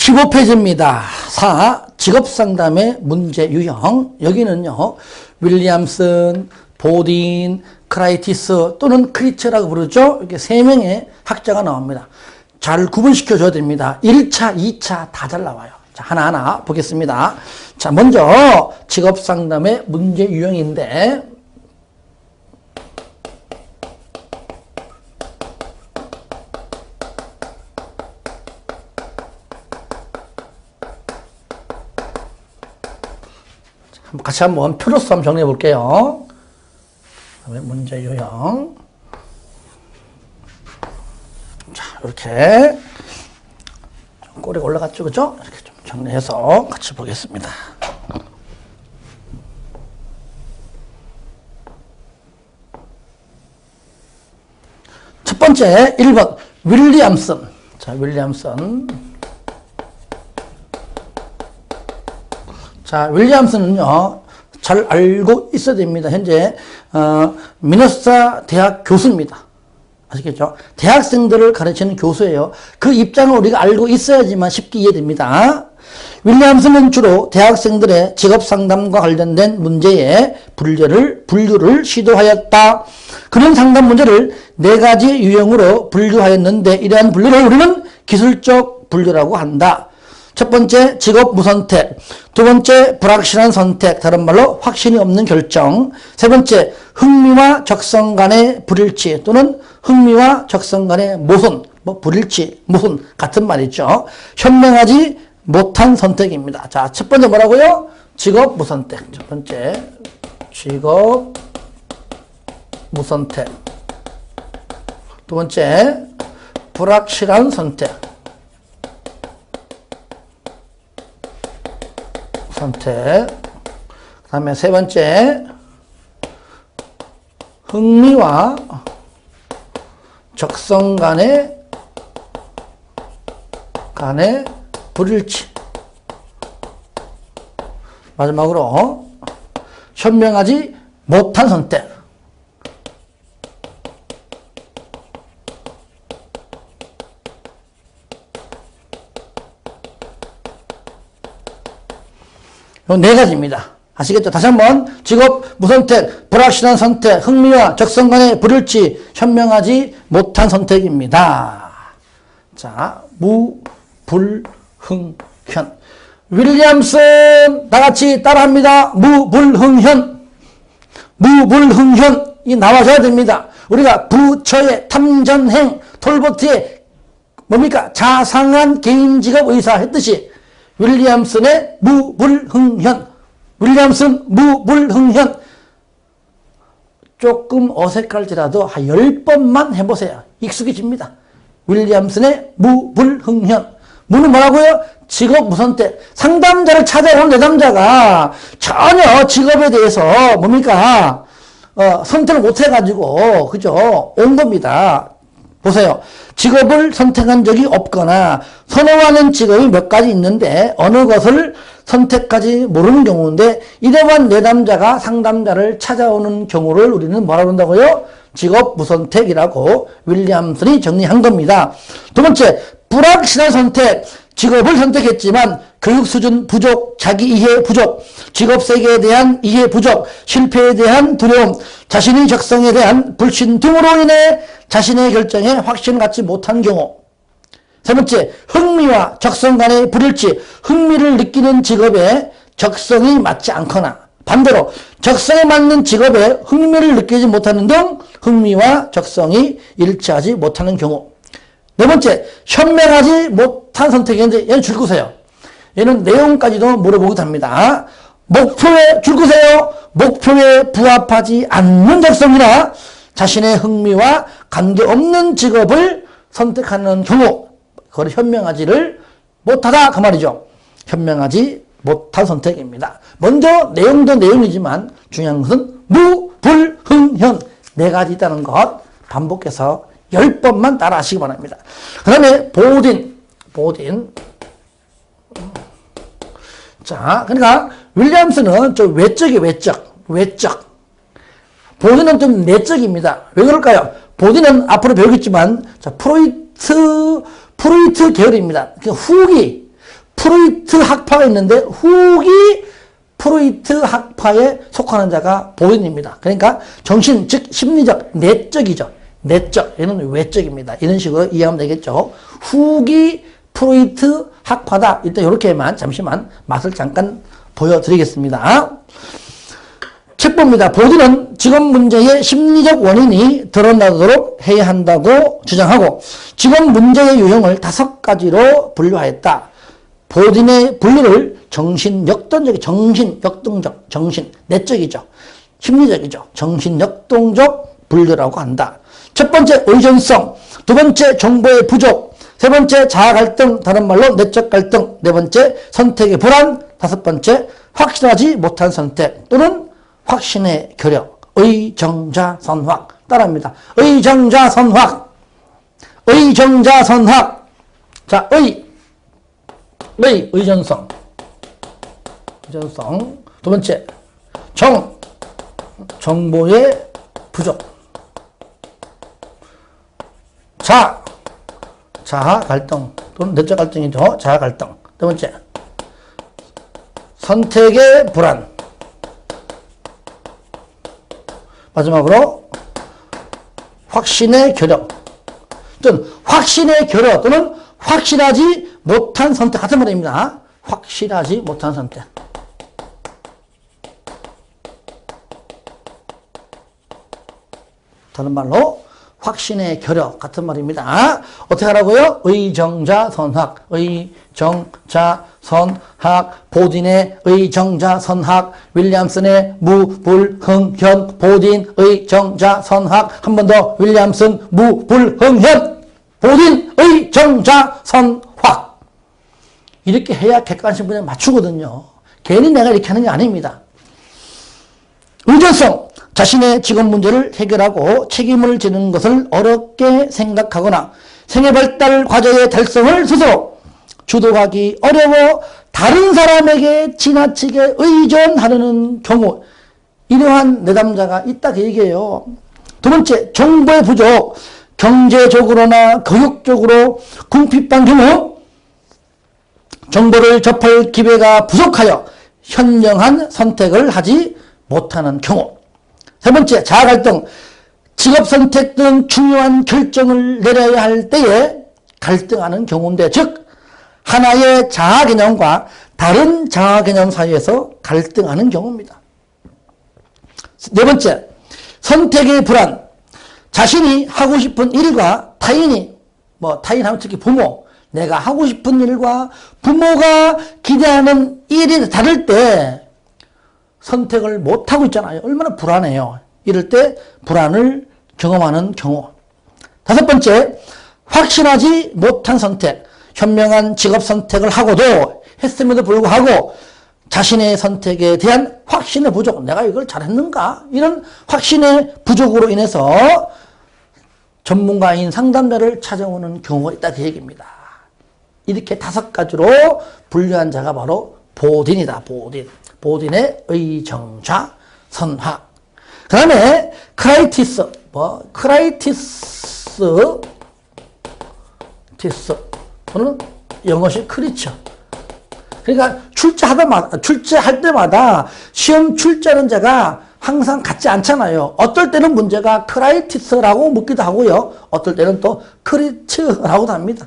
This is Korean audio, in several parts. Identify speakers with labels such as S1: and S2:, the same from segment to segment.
S1: 15페이지입니다. 4. 직업상담의 문제 유형. 여기는요, 윌리엄슨, 보딘, 크라이티스 또는 크리처라고 부르죠. 이렇게 3명의 학자가 나옵니다. 잘 구분시켜줘야 됩니다. 1차, 2차 다 잘 나와요. 자, 하나하나 보겠습니다. 자, 먼저 직업상담의 문제 유형인데, 같이 한번 표로서 한번 정리해 볼게요. 문제 유형. 자, 이렇게 꼬리가 올라갔죠, 그죠? 이렇게 좀 정리해서 같이 보겠습니다. 첫 번째 1번 윌리엄슨. 자, 윌리엄슨. 자, 윌리엄슨은요, 잘 알고 있어야 됩니다. 현재, 미네소타 대학 교수입니다. 아시겠죠? 대학생들을 가르치는 교수예요. 그 입장을 우리가 알고 있어야지만 쉽게 이해됩니다. 윌리엄슨은 주로 대학생들의 직업 상담과 관련된 문제의 분류를 시도하였다. 그런 상담 문제를 4가지 유형으로 분류하였는데, 이러한 분류를 우리는 기술적 분류라고 한다. 첫 번째, 직업 무선택. 두 번째, 불확실한 선택. 다른 말로 확신이 없는 결정. 세 번째, 흥미와 적성 간의 불일치 또는 흥미와 적성 간의 모순. 불일치, 모순 같은 말이죠. 현명하지 못한 선택입니다. 자, 첫 번째 뭐라고요? 직업 무선택. 첫 번째, 직업 무선택. 두 번째, 불확실한 선택. 그 다음에 세 번째, 흥미와 적성 간의 불일치. 마지막으로 현명하지 못한 선택. 이 4가지입니다. 아시겠죠? 다시 한번 직업 무선택, 불확실한 선택, 흥미와 적성 간의 불일치, 현명하지 못한 선택입니다. 자, 무불흥현. 윌리엄슨 다같이 따라합니다. 무불흥현. 무불흥현이 나와줘야 됩니다. 우리가 부처의 탐전행, 톨버트의 뭡니까? 자상한 개인직업 의사 했듯이 윌리엄슨의 무불흥현. 윌리엄슨 무불흥현. 조금 어색할지라도 한 10번만 해보세요. 익숙해집니다. 윌리엄슨의 무불흥현. 무는 뭐라고요? 직업 무선택. 상담자를 찾아오는 내담자가 전혀 직업에 대해서 뭡니까? 선택을 못 해가지고, 그죠? 온 겁니다. 보세요. 직업을 선택한 적이 없거나 선호하는 직업이 몇 가지 있는데 어느 것을 선택하지 모르는 경우인데, 이러한 내담자가 상담자를 찾아오는 경우를 우리는 뭐라고 한다고요? 직업 무선택이라고 윌리엄슨이 정리한 겁니다. 두 번째, 불확실한 선택. 직업을 선택했지만 교육 수준 부족, 자기 이해 부족, 직업 세계에 대한 이해 부족, 실패에 대한 두려움, 자신의 적성에 대한 불신 등으로 인해 자신의 결정에 확신을 갖지 못한 경우. 세 번째, 흥미와 적성 간의 불일치. 흥미를 느끼는 직업에 적성이 맞지 않거나 반대로 적성에 맞는 직업에 흥미를 느끼지 못하는 등 흥미와 적성이 일치하지 못하는 경우. 네 번째, 현명하지 못한 선택인데 얘는 줄거세요. 얘는 내용까지도 물어보기도 합니다. 목표에 줄거세요. 목표에 부합하지 않는 적성이나 자신의 흥미와 관계없는 직업을 선택하는 경우, 그걸 현명하지를 못하다 그 말이죠. 현명하지 못한 선택입니다. 먼저 내용도 내용이지만 중요한 것은 무불흥현 4가지 있다는 것 반복해서 10번만 따라 하시기 바랍니다. 그 다음에 보딘. 자, 그러니까 윌리엄슨은 좀 외적. 보딘은 좀 내적입니다. 왜 그럴까요? 보딘은 앞으로 배우겠지만, 자, 프로이트 계열입니다. 그 프로이트 학파가 있는데 후기 프로이트 학파에 속하는 자가 보딘입니다. 그러니까 정신, 즉 심리적, 내적이죠. 내적, 얘는 외적입니다. 이런 식으로 이해하면 되겠죠. 후기 프로이트 학파다. 일단 이렇게만 잠시만 맛을 잠깐 보여드리겠습니다. 책 봅니다. 보딘은 직업 문제의 심리적 원인이 드러나도록 해야 한다고 주장하고 직업 문제의 유형을 5가지로 분류하였다. 보딘의 분류를 정신역동적, 정신역동적, 정신, 내적이죠. 심리적이죠. 정신역동적 분류라고 한다. 첫 번째 의존성, 두 번째 정보의 부족, 세 번째 자아 갈등, 다른 말로 내적 갈등, 네 번째 선택의 불안, 다섯 번째 확실하지 못한 선택 또는 확신의 결여, 의정자선확 따라합니다. 의정자선확, 의정자선확. 자, 의존성. 의존성. 두 번째, 정보의 부족. 자아 갈등 또는 내적 갈등이죠. 자아 갈등. 두 번째, 선택의 불안. 마지막으로 확신의 결여 또는 확신의 결여 또는 확실하지 못한 선택 같은 말입니다. 확실하지 못한 선택. 다른 말로 확신의 결여 같은 말입니다. 어떻게 하라고요? 의정자선학, 의정자선학, 보딘의 의정자선학, 윌리엄슨의 무불흥현, 보딘 의정자선학, 한 번 더 윌리엄슨 무불흥현, 보딘 의정자선학. 이렇게 해야 객관식 분야에 맞추거든요. 괜히 내가 이렇게 하는 게 아닙니다. 의존성. 자신의 직업 문제를 해결하고 책임을 지는 것을 어렵게 생각하거나 생애 발달 과제의 달성을 스스로 주도하기 어려워 다른 사람에게 지나치게 의존하려는 경우, 이러한 내담자가 있다 그 얘기예요. 두 번째, 정보의 부족. 경제적으로나 교육적으로 궁핍한 경우 정보를 접할 기회가 부족하여 현명한 선택을 하지 못하는 경우. 세 번째, 자아 갈등. 직업 선택 등 중요한 결정을 내려야 할 때에 갈등하는 경우인데, 즉 하나의 자아 개념과 다른 자아 개념 사이에서 갈등하는 경우입니다. 네 번째, 선택의 불안. 자신이 하고 싶은 일과 타인이, 타인하면 특히 부모, 내가 하고 싶은 일과 부모가 기대하는 일이 다를 때 선택을 못하고 있잖아요. 얼마나 불안해요. 이럴 때 불안을 경험하는 경우. 다섯 번째, 확신하지 못한 선택. 현명한 직업 선택을 하고도 했음에도 불구하고 자신의 선택에 대한 확신의 부족. 내가 이걸 잘했는가? 이런 확신의 부족으로 인해서 전문가인 상담자를 찾아오는 경우가 있다 그 얘기입니다. 이렇게 5가지로 분류한 자가 바로 보딘이다. 보딘의 의정자 선학. 그 다음에 크라이티스. 또는 영어식 크리처. 그러니까 출제할 때마다 시험 출제하는 자가 항상 같지 않잖아요. 어떨 때는 문제가 크라이티스라고 묻기도 하고요. 어떨 때는 또 크리츠라고도 합니다.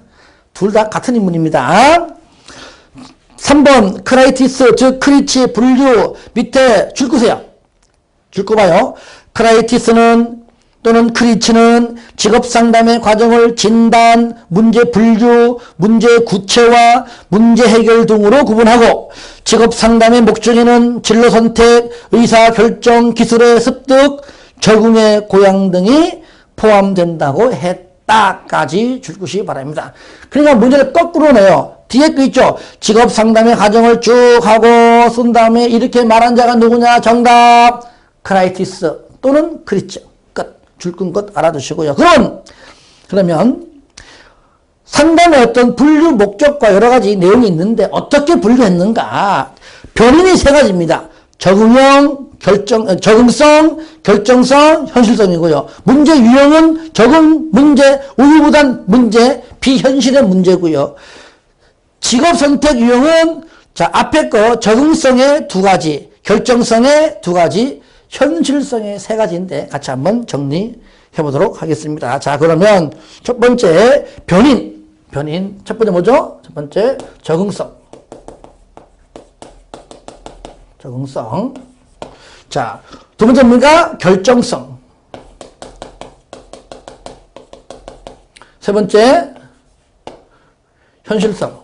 S1: 둘 다 같은 인물입니다. 3번 크라이티스, 즉 크리치의 분류 밑에 줄 거세요. 줄 거 봐요. 크라이티스는 또는 크리치는 직업 상담의 과정을 진단, 문제 분류, 문제 구체화, 문제 해결 등으로 구분하고 직업 상담의 목적에는 진로 선택, 의사 결정, 기술의 습득, 적응의 고양 등이 포함된다고 했다까지 줄 것이 바랍니다. 그러니까 문제를 거꾸로 내요. 뒤에 거 있죠. 직업 상담의 과정을 쭉 하고 쓴 다음에 이렇게 말한 자가 누구냐? 정답 크라이티스 또는 크리치. 줄건 것 알아두시고요. 그러면 상담의 어떤 분류 목적과 여러 가지 내용이 있는데 어떻게 분류했는가? 변인이 3가지입니다. 적응성, 결정성, 현실성이고요. 문제 유형은 적응 문제, 우유부단 문제, 비현실의 문제고요. 직업 선택 유형은 자, 앞에 거 적응성의 두 가지, 결정성의 두 가지, 현실성의 세 가지인데 같이 한번 정리해 보도록 하겠습니다. 자, 그러면 첫 번째 변인. 첫 번째 뭐죠? 첫 번째 적응성. 자, 두 번째 뭡니까? 결정성. 세 번째 현실성.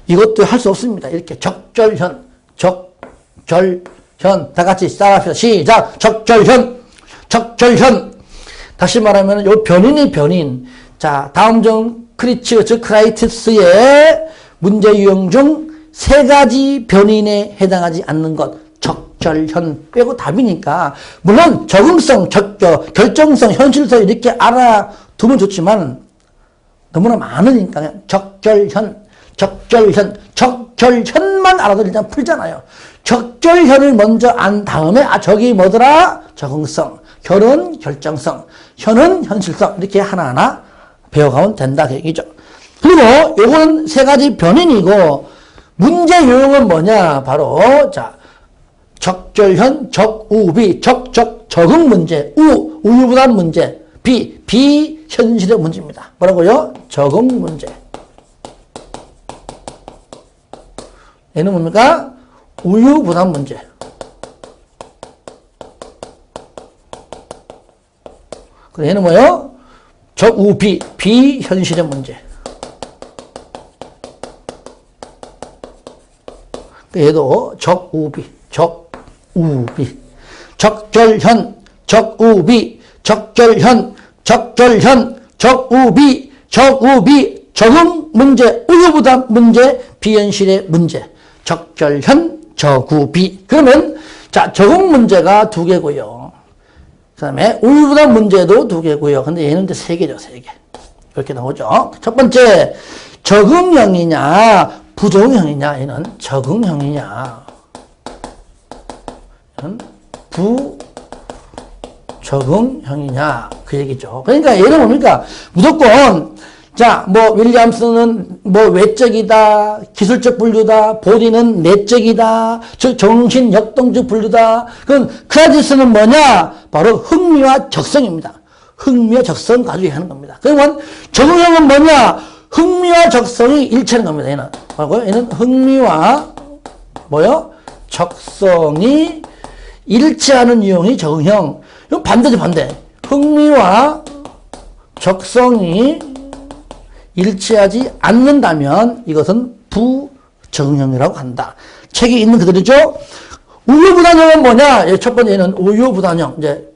S1: 이것도 할 수 없습니다. 이렇게 적절현. 다 같이 따라합시다. 시작. 적절현. 다시 말하면 요 변인이 변인. 자, 다음 중 크라이티스의 문제 유형 중 세 가지 변인에 해당하지 않는 것. 적절현 빼고 답이니까. 물론 적응성, 결정성, 현실성 이렇게 알아두면 좋지만 너무나 많으니까 그냥 적절현만 알아도 일단 풀잖아요. 적절현을 먼저 안 다음에 저기 뭐더라? 적응성, 결은 결정성, 현은 현실성 이렇게 하나하나 배워가면 된다 그 얘기죠. 그리고 요거는 세 가지 변인이고 문제 유형은 뭐냐? 바로 자 적절현, 적우비, 적응 문제, 우유부단 문제, 비현실의 문제입니다. 뭐라고요? 적응 문제. 얘는 뭡니까? 우유부단 문제. 그래, 얘는 뭐예요? 적우비, 비현실의 문제. 얘도 적우비. 적절현, 적우비, 적응 문제, 우유부단 문제, 비현실의 문제. 적절현, 적우비. 그러면 자, 적응 문제가 두 개고요. 그다음에 우유부단 문제도 두 개고요. 근데 얘는 이제 세 개죠, 세 개. 이렇게 나오죠. 첫 번째, 적응형이냐, 부적응형이냐. 얘는 적응형이냐. 얘는 부적응형이냐. 그 얘기죠. 그러니까 얘는 뭡니까? 무조건 자, 윌리엄스는 외적이다, 기술적 분류다, 보디는 내적이다, 정신 역동적 분류다. 그럼 크라지스는 뭐냐? 바로 흥미와 적성입니다. 흥미와 적성 가지고 하는 겁니다. 그러면 적응형은 뭐냐? 흥미와 적성이 일치하는 겁니다. 얘는 뭐라고요? 얘는 흥미와 적성이 일치하는 유형이 적응형. 이건 반대죠, 반대. 흥미와 적성이 일치하지 않는다면 이것은 부적응형이라고 한다. 책에 있는 그대로죠. 우유부단형은 뭐냐? 첫 번째는 우유부단형. 이제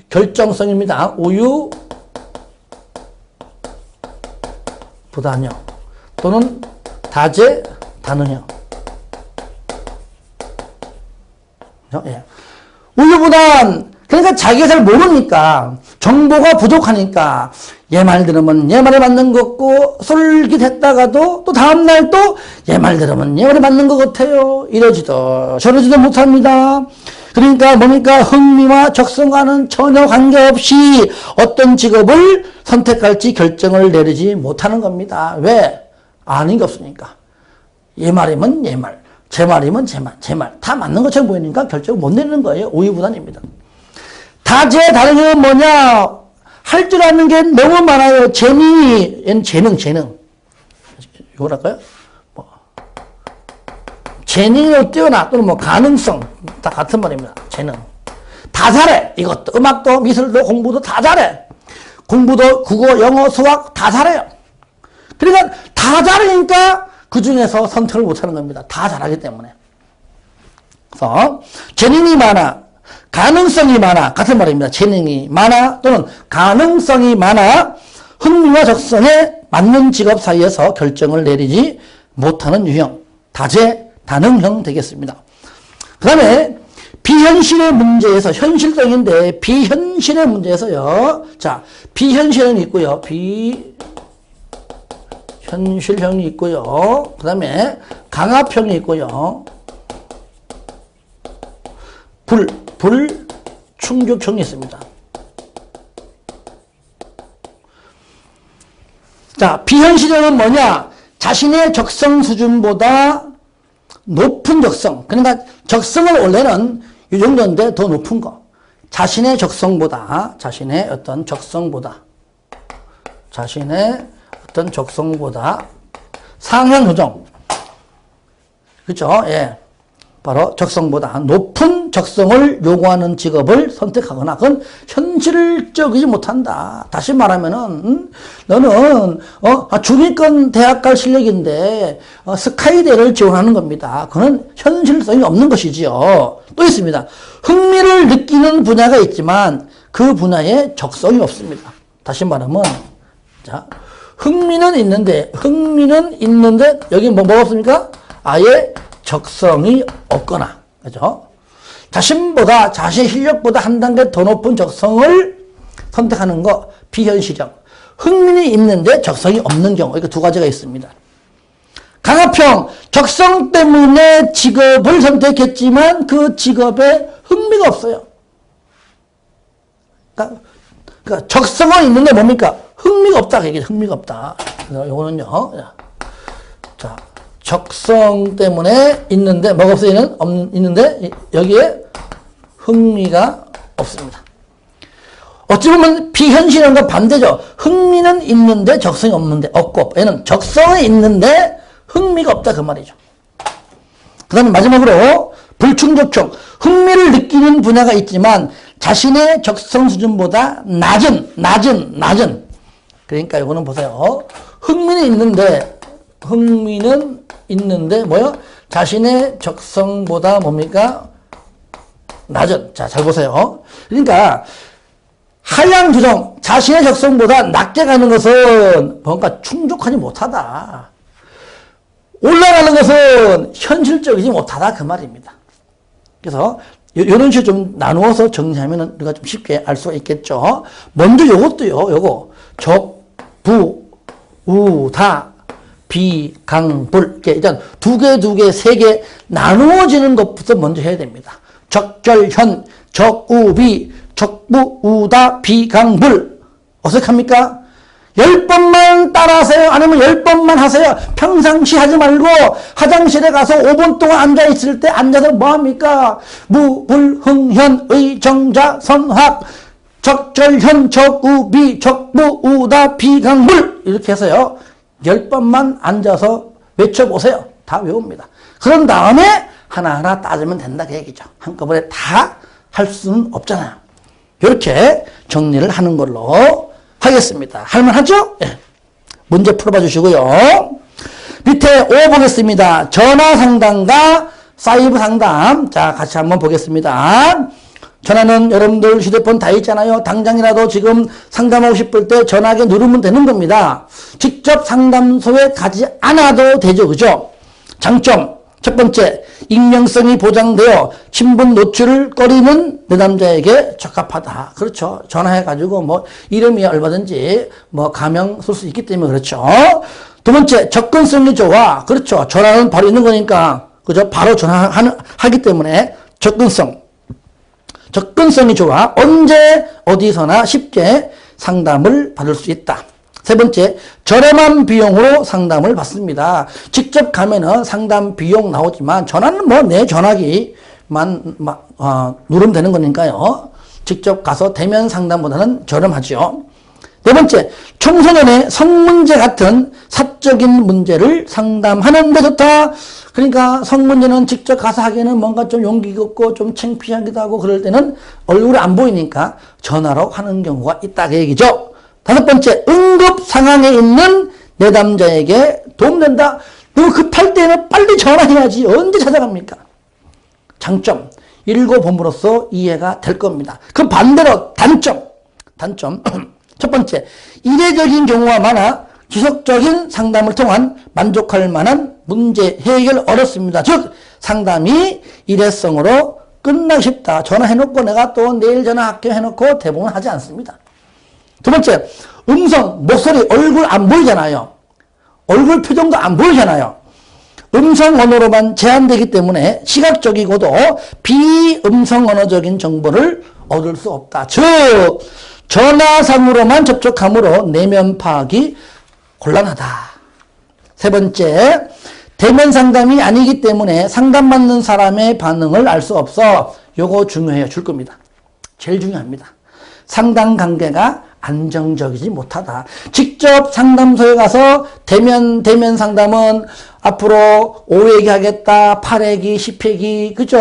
S1: 결정성입니다. 우유부단형 또는 다재다능형. 예. 우유부단. 그러니까 자기가 잘 모르니까, 정보가 부족하니까, 얘 말 들으면 얘 말에 맞는 것 같고, 솔깃했다가도 또 다음날 또 얘 말 들으면 얘 말에 맞는 것 같아요. 이러지도 저러지도 못합니다. 그러니까 뭡니까? 흥미와 적성과는 전혀 관계없이 어떤 직업을 선택할지 결정을 내리지 못하는 겁니다. 왜? 아는 게 없으니까. 얘 말이면 얘 말, 제 말이면 제 말. 다 맞는 것처럼 보이니까 결정을 못 내리는 거예요. 우유부단입니다. 다재다능형은 뭐냐? 할 줄 아는 게 너무 많아요. 얘는 재능. 이거랄까요? 재능으로 뛰어나, 또는 가능성. 다 같은 말입니다. 재능. 다 잘해. 이것도, 음악도, 미술도, 공부도 다 잘해. 공부도, 국어, 영어, 수학 다 잘해요. 그러니까 다 잘하니까 그 중에서 선택을 못 하는 겁니다. 다 잘하기 때문에. 그래서, 재능이 많아. 가능성이 많아. 같은 말입니다. 재능이 많아 또는 가능성이 많아 흥미와 적성에 맞는 직업 사이에서 결정을 내리지 못하는 유형. 다재다능형 되겠습니다. 그 다음에 비현실의 문제에서 현실성인데 비현실의 문제에서요. 자, 비현실형이 있고요. 비현실형이 있고요. 그 다음에 강압형이 있고요. 불충격형이 있습니다. 자, 비현실형은 뭐냐? 자신의 적성 수준보다 높은 적성. 그러니까 적성은 원래는 이 정도인데 더 높은 거. 자신의 적성보다 상향 조정. 그렇죠? 예. 바로 적성보다 높은 적성을 요구하는 직업을 선택하거나 그건 현실적이지 못한다. 다시 말하면은 너는 중위권 대학 갈 실력인데 스카이대를 지원하는 겁니다. 그건 현실성이 없는 것이지요. 또 있습니다. 흥미를 느끼는 분야가 있지만 그 분야에 적성이 없습니다. 다시 말하면 자, 흥미는 있는데 여기 뭐가 없습니까? 아예 적성이 없거나, 그죠? 자신의 실력보다 한 단계 더 높은 적성을 선택하는 거, 비현실형. 흥미는 있는데 적성이 없는 경우, 이렇게 두 가지가 있습니다. 강압형, 적성 때문에 직업을 선택했지만 그 직업에 흥미가 없어요. 그러니까 적성은 있는데 뭡니까? 흥미가 없다. 흥미가 없다. 요거는요. 자. 적성 때문에 있는데 뭐가 없어요? 있는데 여기에 흥미가 없습니다. 어찌 보면 비현실형과 반대죠. 흥미는 있는데 적성이 없고 얘는 적성은 있는데 흥미가 없다 그 말이죠. 그 다음에 마지막으로 불충족형. 흥미를 느끼는 분야가 있지만 자신의 적성 수준보다 낮은 그러니까 이거는 보세요. 흥미는 있는데 뭐요? 자신의 적성보다 뭡니까? 낮은. 자, 잘 보세요. 그러니까 하향 조정, 자신의 적성보다 낮게 가는 것은 뭔가 충족하지 못하다. 올라가는 것은 현실적이지 못하다 그 말입니다. 그래서 이런 식으로 좀 나누어서 정리하면 우리가 좀 쉽게 알 수가 있겠죠. 먼저 요것도요. 요거 적, 부, 우, 다 비, 강, 불. 이렇게 일단 두 개, 세 개 나누어지는 것부터 먼저 해야 됩니다. 적절현, 적우비, 적부, 우다, 비, 강, 불. 어색합니까? 10번만 따라하세요. 아니면 10번만 하세요. 평상시 하지 말고 화장실에 가서 5분 동안 앉아있을 때 앉아서 뭐합니까? 무, 불, 흥, 현, 의, 정자, 선학, 적절현, 적우비, 적부, 우다, 비, 강, 불. 이렇게 해서요. 10번만 앉아서 외쳐보세요. 다 외웁니다. 그런 다음에 하나하나 따지면 된다 그 얘기죠. 한꺼번에 다 할 수는 없잖아요. 이렇게 정리를 하는 걸로 하겠습니다. 할만하죠? 예. 문제 풀어봐 주시고요. 밑에 5 보겠습니다. 전화 상담과 사이버 상담. 자, 같이 한번 보겠습니다. 전화는 여러분들 휴대폰 다 있잖아요. 당장이라도 지금 상담하고 싶을 때 전화기 누르면 되는 겁니다. 직접 상담소에 가지 않아도 되죠. 그죠? 장점. 첫 번째, 익명성이 보장되어 신분 노출을 꺼리는 내 남자에게 적합하다. 그렇죠. 전화해가지고 뭐 이름이 얼마든지 뭐 가명 쓸 수 있기 때문에 그렇죠. 두 번째, 접근성이 좋아. 그렇죠. 전화는 바로 있는 거니까. 그죠? 바로 전화하기 때문에 접근성이 좋아. 언제 어디서나 쉽게 상담을 받을 수 있다. 세 번째, 저렴한 비용으로 상담을 받습니다. 직접 가면은 상담 비용 나오지만 전화는 뭐 내 전화기만 누르면 되는 거니까요. 직접 가서 대면 상담보다는 저렴하죠. 네 번째, 청소년의 성문제 같은 사적인 문제를 상담하는 데 좋다. 그러니까 성문제는 직접 가서 하기에는 뭔가 좀 용기가 없고 좀 창피하기도 하고 그럴 때는 얼굴이 안 보이니까 전화로 하는 경우가 있다 그 얘기죠. 다섯 번째, 응급 상황에 있는 내 남자에게 도움된다. 너무 급할 때는 빨리 전화해야지. 언제 찾아갑니까? 장점, 읽어봄으로써 이해가 될 겁니다. 그 반대로 단점. 첫 번째, 이례적인 경우가 많아 지속적인 상담을 통한 만족할 만한 문제 해결 어렵습니다. 즉 상담이 일회성으로 끝나기 쉽다. 전화해놓고 내가 또 내일 전화할게 해놓고 대부분 하지 않습니다. 두 번째, 음성, 목소리, 얼굴 안 보이잖아요. 얼굴 표정도 안 보이잖아요. 음성 언어로만 제한되기 때문에 시각적이고도 비음성 언어적인 정보를 얻을 수 없다. 즉 전화상으로만 접촉함으로 내면 파악이 곤란하다. 세 번째, 대면 상담이 아니기 때문에 상담받는 사람의 반응을 알 수 없어. 요거 중요해요. 줄 겁니다. 제일 중요합니다. 상담 관계가 안정적이지 못하다. 직접 상담소에 가서 대면 상담은 앞으로 5회기 하겠다, 8회기, 10회기, 그죠?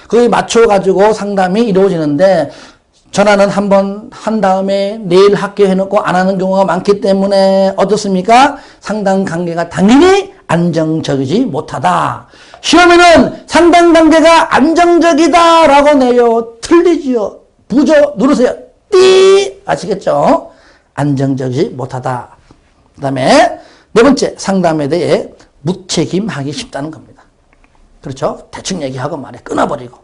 S1: 거기에 맞춰가지고 상담이 이루어지는데, 전화는 한번 한 다음에 내일 할게 해놓고 안 하는 경우가 많기 때문에 어떻습니까? 상담 관계가 당연히 안정적이지 못하다. 시험에는 상담 관계가 안정적이다 라고 내요. 틀리지요. 부저 누르세요. 띠! 아시겠죠? 안정적이지 못하다. 그 다음에 네 번째, 상담에 대해 무책임하기 쉽다는 겁니다. 그렇죠? 대충 얘기하고 말해 끊어버리고.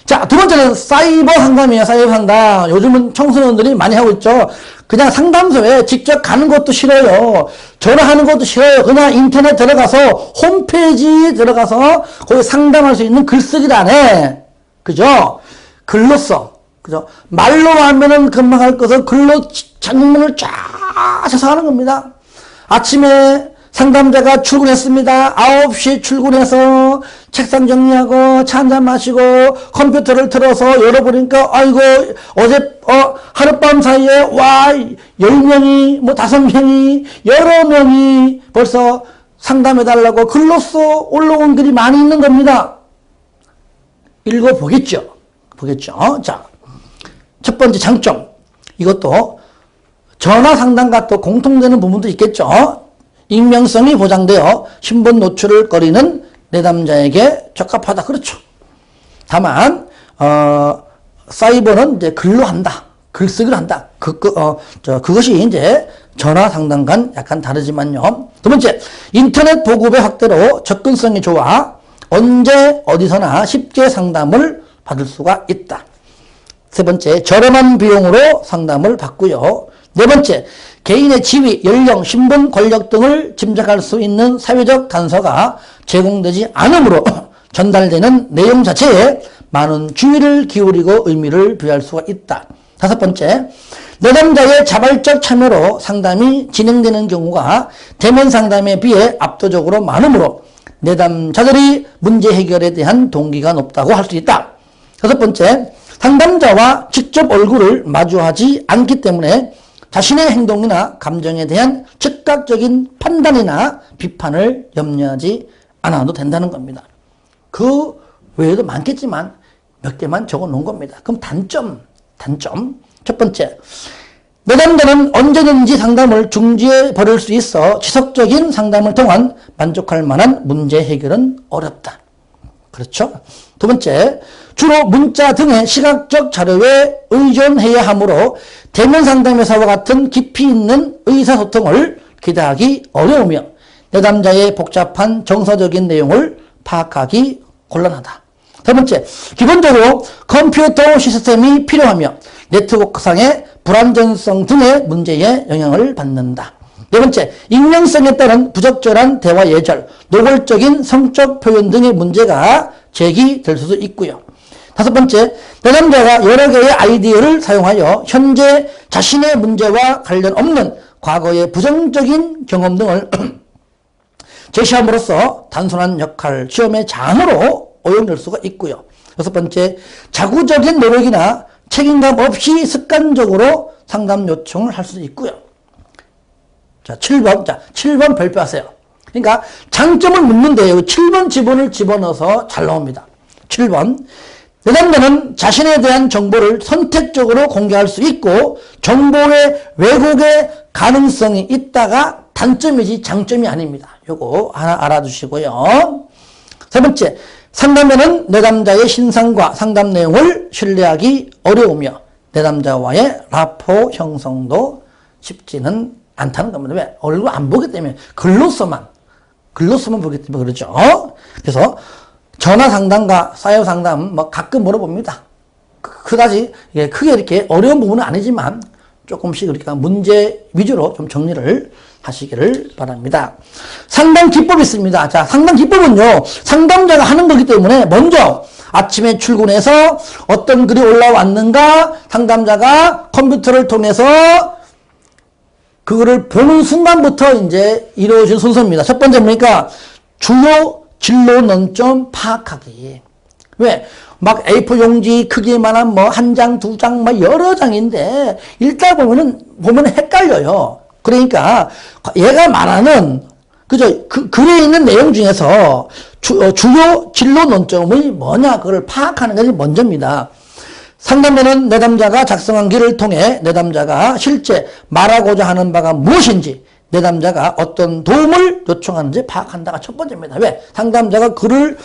S1: 자, 두 번째는 사이버 상담이에요. 사이버 상담. 요즘은 청소년들이 많이 하고 있죠. 그냥 상담소에 직접 가는 것도 싫어요. 전화하는 것도 싫어요. 그냥 인터넷 들어가서 홈페이지 들어가서 거기 상담할 수 있는 글쓰기란에, 그죠? 글로 써. 그죠? 말로 하면은 금방 할 것을 글로 장문을 쫙 해서 하는 겁니다. 아침에 상담자가 출근했습니다. 9시에 출근해서 책상 정리하고 차 한잔 마시고 컴퓨터를 틀어서 열어보니까 아이고 어제 하룻밤 사이에 와 10명이 뭐 5명이 여러 명이 벌써 상담해달라고 글로써 올라온 글이 많이 있는 겁니다. 읽어보겠죠. 자, 첫 번째 장점. 이것도 전화 상담과 또 공통되는 부분도 있겠죠. 익명성이 보장되어 신분 노출을 꺼리는 내담자에게 적합하다. 그렇죠. 다만 사이버는 이제 글로 한다. 글쓰기를 한다. 그것이 이제 전화 상담과는 약간 다르지만요. 두 번째, 인터넷 보급의 확대로 접근성이 좋아 언제 어디서나 쉽게 상담을 받을 수가 있다. 세 번째, 저렴한 비용으로 상담을 받고요. 네 번째, 개인의 지위, 연령, 신분, 권력 등을 짐작할 수 있는 사회적 단서가 제공되지 않으므로 전달되는 내용 자체에 많은 주의를 기울이고 의미를 부여할 수가 있다. 다섯 번째, 내담자의 자발적 참여로 상담이 진행되는 경우가 대면 상담에 비해 압도적으로 많으므로 내담자들이 문제 해결에 대한 동기가 높다고 할 수 있다. 여섯 번째, 상담자와 직접 얼굴을 마주하지 않기 때문에 자신의 행동이나 감정에 대한 즉각적인 판단이나 비판을 염려하지 않아도 된다는 겁니다. 그 외에도 많겠지만 몇 개만 적어 놓은 겁니다. 그럼 단점. 첫 번째, 내담자는 언제든지 상담을 중지해 버릴 수 있어 지속적인 상담을 통한 만족할 만한 문제 해결은 어렵다. 그렇죠? 두 번째, 주로 문자 등의 시각적 자료에 의존해야 하므로 대면 상담회사와 같은 깊이 있는 의사소통을 기대하기 어려우며 내담자의 복잡한 정서적인 내용을 파악하기 곤란하다. 세 번째, 기본적으로 컴퓨터 시스템이 필요하며 네트워크상의 불안전성 등의 문제에 영향을 받는다. 네 번째, 익명성에 따른 부적절한 대화 예절, 노골적인 성적 표현 등의 문제가 제기될 수도 있고요. 다섯 번째, 내담자가 여러 개의 아이디어를 사용하여 현재 자신의 문제와 관련 없는 과거의 부정적인 경험 등을 제시함으로써 단순한 역할, 시험의 장으로 오용될 수가 있고요. 여섯 번째, 자구적인 노력이나 책임감 없이 습관적으로 상담 요청을 할 수도 있고요. 자, 7번 발표하세요. 그러니까 장점을 묻는데 7번 지번을 집어넣어서 잘 나옵니다. 7번. 내담자는 자신에 대한 정보를 선택적으로 공개할 수 있고 정보의 왜곡의 가능성이 있다가 단점이지 장점이 아닙니다. 요거 하나 알아두시고요. 세 번째, 상담에는 내담자의 신상과 상담 내용을 신뢰하기 어려우며 내담자와의 라포 형성도 쉽지는 않다는 겁니다. 왜? 얼굴 안 보기 때문에 글로서만 보기 때문에 그렇죠. 그래서 전화 상담과 사이버 상담 가끔 물어봅니다. 그다지 크게 이렇게 어려운 부분은 아니지만 조금씩 이렇게 문제 위주로 좀 정리를 하시기를 바랍니다. 상담 기법이 있습니다. 자, 상담 기법은요, 상담자가 하는 거기 때문에 먼저 아침에 출근해서 어떤 글이 올라왔는가 상담자가 컴퓨터를 통해서 그거를 보는 순간부터 이제 이루어진 순서입니다. 첫 번째 뭡니까? 주요 진로 논점 파악하기. 왜? 막 A4 용지 크기만한 뭐 한 장, 두 장, 막 여러 장인데 읽다 보면 헷갈려요. 그러니까 얘가 말하는 그죠? 글에 있는 내용 중에서 주요 진로 논점이 뭐냐 그걸 파악하는 것이 먼저입니다. 상담에는 내담자가 작성한 글을 통해 내담자가 실제 말하고자 하는 바가 무엇인지 내담자가 어떤 도움을 요청하는지 파악한다가 첫 번째입니다. 왜? 상담자가 글을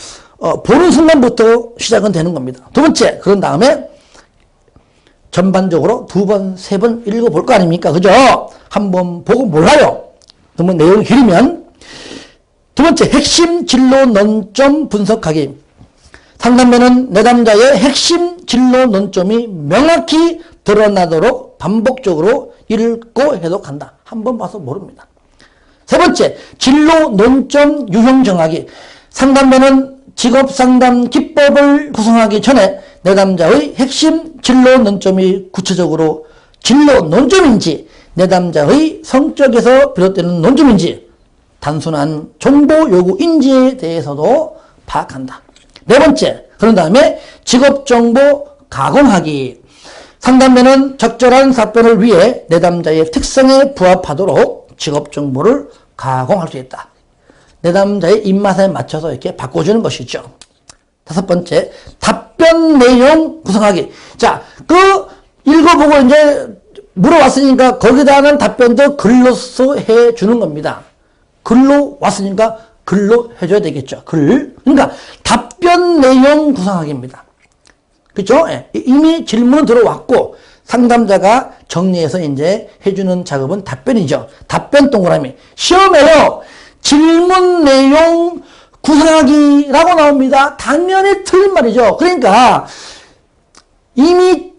S1: 보는 순간부터 시작은 되는 겁니다. 두 번째, 그런 다음에 전반적으로 두 번, 세 번 읽어볼 거 아닙니까? 그죠? 한 번 보고 몰라요. 그러면 내용이 길으면. 두 번째, 핵심 진로 논점 분석하기. 상담자는 내담자의 핵심 진로 논점이 명확히 드러나도록 반복적으로 읽고 해독한다. 한 번 봐서 모릅니다. 세 번째, 진로 논점 유형 정하기. 상담자는 직업상담 기법을 구성하기 전에 내담자의 핵심 진로 논점이 구체적으로 진로 논점인지 내담자의 성격에서 비롯되는 논점인지 단순한 정보 요구인지에 대해서도 파악한다. 네 번째, 그런 다음에 직업정보 가공하기. 상담자는 적절한 답변을 위해 내담자의 특성에 부합하도록 직업정보를 가공할 수 있다. 내담자의 입맛에 맞춰서 이렇게 바꿔주는 것이죠. 다섯 번째, 답변 내용 구성하기. 자, 읽어보고 이제 물어봤으니까 거기다 하는 답변도 글로써 해주는 겁니다. 글로 왔으니까 글로 해줘야 되겠죠. 그러니까 답변 내용 구성하기입니다. 그렇죠? 예. 이미 질문은 들어왔고 상담자가 정리해서 이제 해주는 작업은 답변이죠. 답변 동그라미. 시험에요. 질문 내용 구성하기라고 나옵니다. 당연히 틀린 말이죠. 그러니까 이미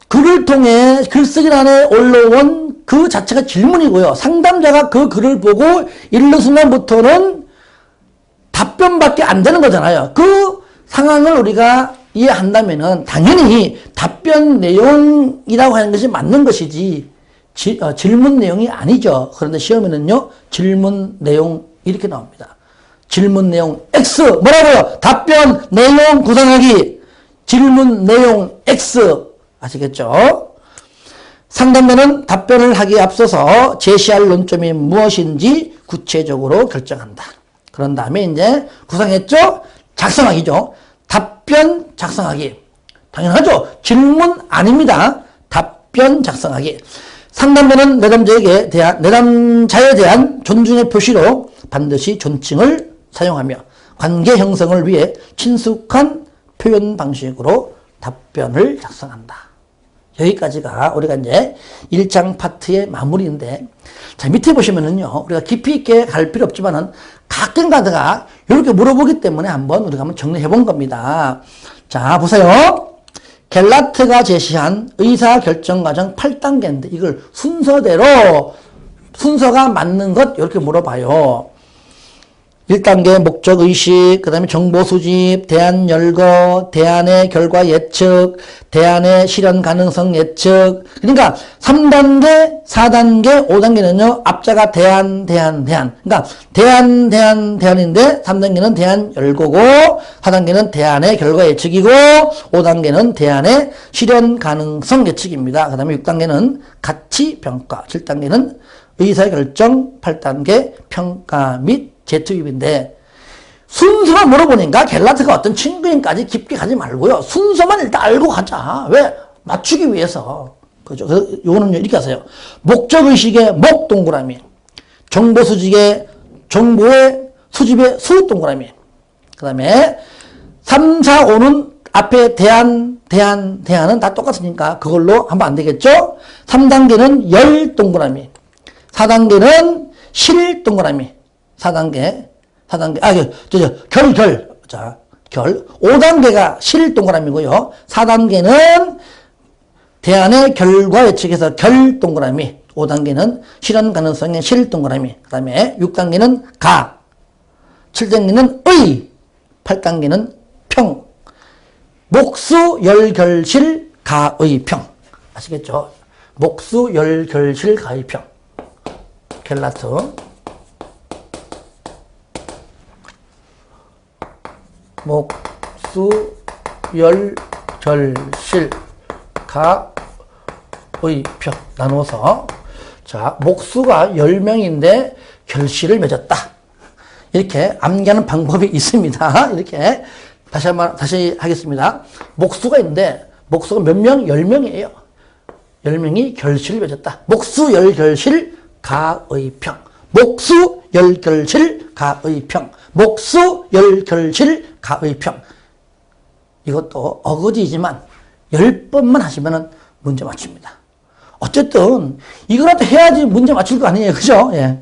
S1: 글을 통해 글쓰기란에 올라온 그 자체가 질문이고요. 상담자가 그 글을 보고 읽는 순간부터는 답변밖에 안 되는 거잖아요. 그 상황을 우리가 이해한다면은 당연히 답변 내용이라고 하는 것이 맞는 것이지 질문 내용이 아니죠. 그런데 시험에는요, 질문 내용 이렇게 나옵니다. 질문 내용 X 뭐라고요? 답변 내용 구성하기. 질문 내용 X 아시겠죠? 상담자는 답변을 하기에 앞서서 제시할 논점이 무엇인지 구체적으로 결정한다. 그런 다음에 이제 구성했죠? 작성하기죠. 답변 작성하기. 당연하죠. 질문 아닙니다. 답변 작성하기. 상담자는 내담자에 대한 존중의 표시로 반드시 존칭을 사용하며 관계 형성을 위해 친숙한 표현 방식으로 답변을 작성한다. 여기까지가 우리가 이제 1장 파트의 마무리인데, 자, 밑에 보시면은요, 우리가 깊이 있게 갈 필요 없지만은 가끔 가다가 이렇게 물어보기 때문에 우리가 한번 정리해 본 겁니다. 자, 보세요. 갤라트가 제시한 의사결정과정 8단계인데 이걸 순서가 맞는 것 이렇게 물어봐요. 1단계 목적의식, 그 다음에 정보수집, 대안 열거, 대안의 결과 예측, 대안의 실현 가능성 예측. 그러니까 3단계, 4단계, 5단계는요, 앞자가 대안. 그러니까 대안인데 3단계는 대안 열거고, 4단계는 대안의 결과 예측이고, 5단계는 대안의 실현 가능성 예측입니다. 그 다음에 6단계는 가치 평가, 7단계는 의사결정, 8단계 평가 및 재투입인데, 순서만 물어보니까 갤라트가 어떤 친구인까지 깊게 가지 말고요. 순서만 일단 알고 가자. 왜? 맞추기 위해서. 그죠? 그래서 요거는 이렇게 하세요. 목적의식의 목 동그라미. 정보수집의 수집의 수 동그라미. 그 다음에 3, 4, 5는 앞에 대안은 다 똑같으니까 그걸로 하면 안 되겠죠? 3단계는 열 동그라미. 4단계는 실 동그라미. 4단계. 결. 5단계가 실 동그라미고요. 4단계는 대안의 결과 예측에서 결 동그라미. 5단계는 실현 가능성의 실 동그라미. 그 다음에 6단계는 가. 7단계는 의. 8단계는 평. 목수, 열, 결, 실, 가, 의, 평. 아시겠죠? 목수, 열, 결, 실, 가, 의, 평. 켈라트. 목수, 열, 결실, 가, 의, 표 나누어서 자, 목수가 10명인데 결실을 맺었다. 이렇게 암기하는 방법이 있습니다. 이렇게 다시 하겠습니다. 목수가 있는데 목수가 몇 명? 10명이에요. 10명이 결실을 맺었다. 목수 열결실 가의평. 목수 열결실 가의평. 목수 열결실 가의평. 이것도 어거지이지만 10번만 하시면 문제 맞춥니다. 어쨌든 이거라도 해야지 문제 맞출 거 아니에요. 그죠? 예.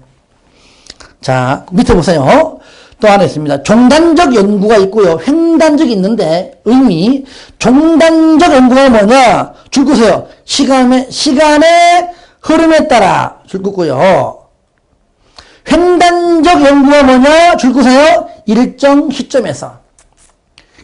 S1: 자, 밑에 보세요. 또 하나 있습니다. 종단적 연구가 있고요. 횡단적이 있는데 의미 종단적 연구가 뭐냐? 줄 끄세요. 시간의 흐름에 따라 줄 끄고요. 횡단적 연구가 뭐냐? 줄 끄세요. 일정 시점에서.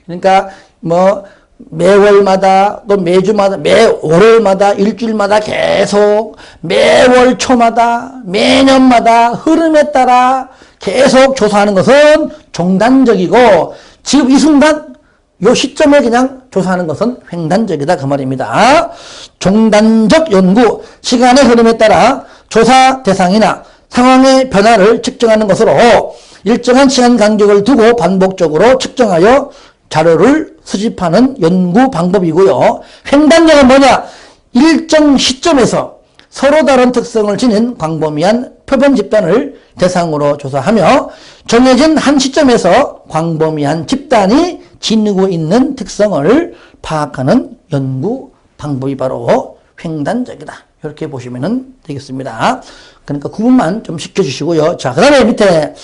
S1: 그러니까 뭐 매월마다 또 매주마다 매월마다 일주일마다 계속 매월 초마다 매년마다 흐름에 따라 계속 조사하는 것은 종단적이고 지금 이 순간 요 시점에 그냥 조사하는 것은 횡단적이다 그 말입니다. 종단적 연구 시간의 흐름에 따라 조사 대상이나 상황의 변화를 측정하는 것으로 일정한 시간 간격을 두고 반복적으로 측정하여 자료를 수집하는 연구 방법이고요. 횡단적은 뭐냐? 일정 시점에서 서로 다른 특성을 지닌 광범위한 표본 집단을 대상으로 조사하며 정해진 한 시점에서 광범위한 집단이 지니고 있는 특성을 파악하는 연구 방법이 바로 횡단적이다. 이렇게 보시면 되겠습니다. 그러니까 구분만 좀 시켜주시고요. 자, 그 다음에 밑에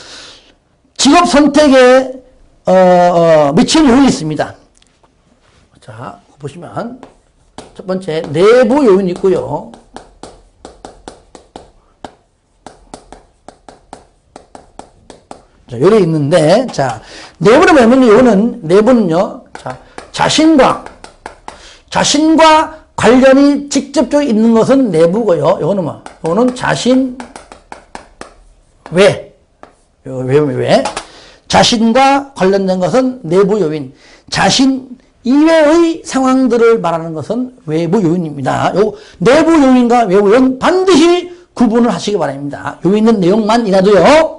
S1: 직업 선택에 미치는 요인이 있습니다. 자, 보시면 첫 번째 내부 요인이 있고요. 자, 요래 있는데, 자, 내부는 뭐냐면, 요거는, 내부는요, 자, 자신과 관련이 직접적으로 있는 것은 내부고요. 요거는 뭐, 요거는 자신, 외. 자신과 관련된 것은 내부 요인. 자신 이외의 상황들을 말하는 것은 외부 요인입니다. 요, 내부 요인과 외부 요인 반드시 구분을 하시기 바랍니다. 요인 있는 내용만이라도요.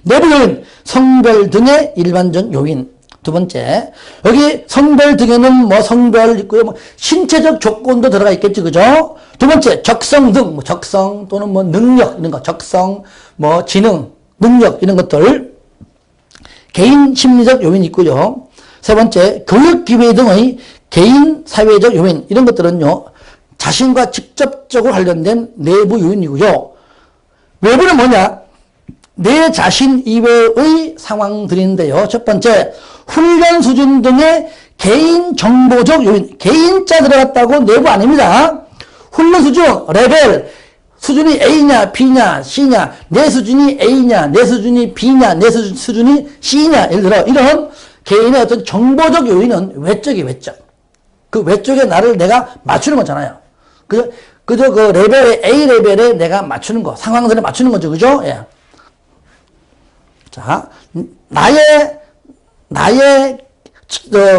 S1: 내부 요인, 성별 등의 일반적 요인. 두 번째, 여기 성별 등에는 뭐 성별 있고요. 뭐 신체적 조건도 들어가 있겠죠. 그죠? 두 번째, 적성 등, 뭐 적성 또는 뭐 능력, 이런 거, 적성, 뭐 지능, 능력, 이런 것들. 개인 심리적 요인이 있고요. 세 번째, 교육 기회 등의 개인 사회적 요인, 이런 것들은요, 자신과 직접적으로 관련된 내부 요인이고요. 외부는 뭐냐? 내 자신 이외의 상황들인데요. 첫 번째, 훈련 수준 등의 개인 정보적 요인. 개인자 들어갔다고 내부 아닙니다. 훈련 수준, 레벨, 수준이 A냐, B냐, C냐, 내 수준이 A냐, 내 수준이 B냐, 내 수준이 C냐. 예를 들어, 이런 개인의 어떤 정보적 요인은 외적이 외적. 그 외적에 나를 내가 맞추는 거잖아요. 그저 그 레벨에, A 레벨에 내가 맞추는 거, 상황들에 맞추는 거죠. 그죠? 예. 자, 나의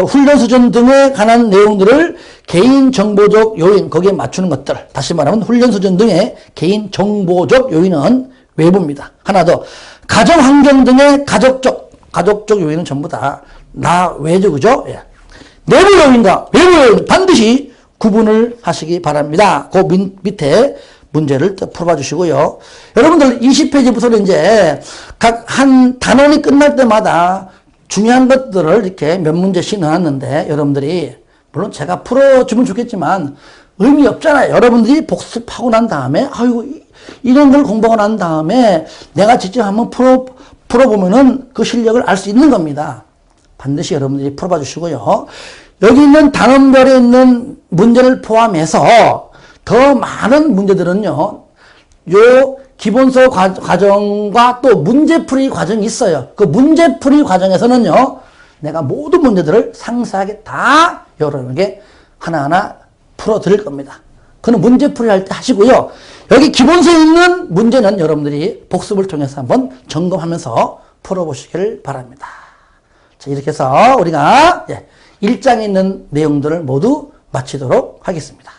S1: 훈련 수준 등에 관한 내용들을 개인 정보적 요인, 거기에 맞추는 것들. 다시 말하면 훈련 수준 등의 개인 정보적 요인은 외부입니다. 하나 더. 가정 환경 등의 가족적 요인은 전부 다 나 외죠. 그죠? 예. 내부 요인과 외부 요인 반드시 구분을 하시기 바랍니다. 그 밑에 문제를 풀어봐 주시고요. 여러분들 20페이지부터는 이제 각 한 단원이 끝날 때마다 중요한 것들을 이렇게 몇 문제씩 넣었는데 여러분들이 물론 제가 풀어주면 좋겠지만 의미 없잖아요. 여러분들이 복습하고 난 다음에 아이고 이런 걸 공부하고 난 다음에 내가 직접 한번 풀어보면은 그 실력을 알 수 있는 겁니다. 반드시 여러분들이 풀어봐 주시고요. 여기 있는 단원별에 있는 문제를 포함해서 더 많은 문제들은요, 요 기본서 과정과 또 문제풀이 과정이 있어요. 그 문제풀이 과정에서는요, 내가 모든 문제들을 상세하게 다 여러분에게 하나하나 풀어 드릴 겁니다. 그는 문제풀이 할 때 하시고요. 여기 기본서에 있는 문제는 여러분들이 복습을 통해서 한번 점검하면서 풀어보시길 바랍니다. 자, 이렇게 해서 우리가 1장에 있는 내용들을 모두 마치도록 하겠습니다.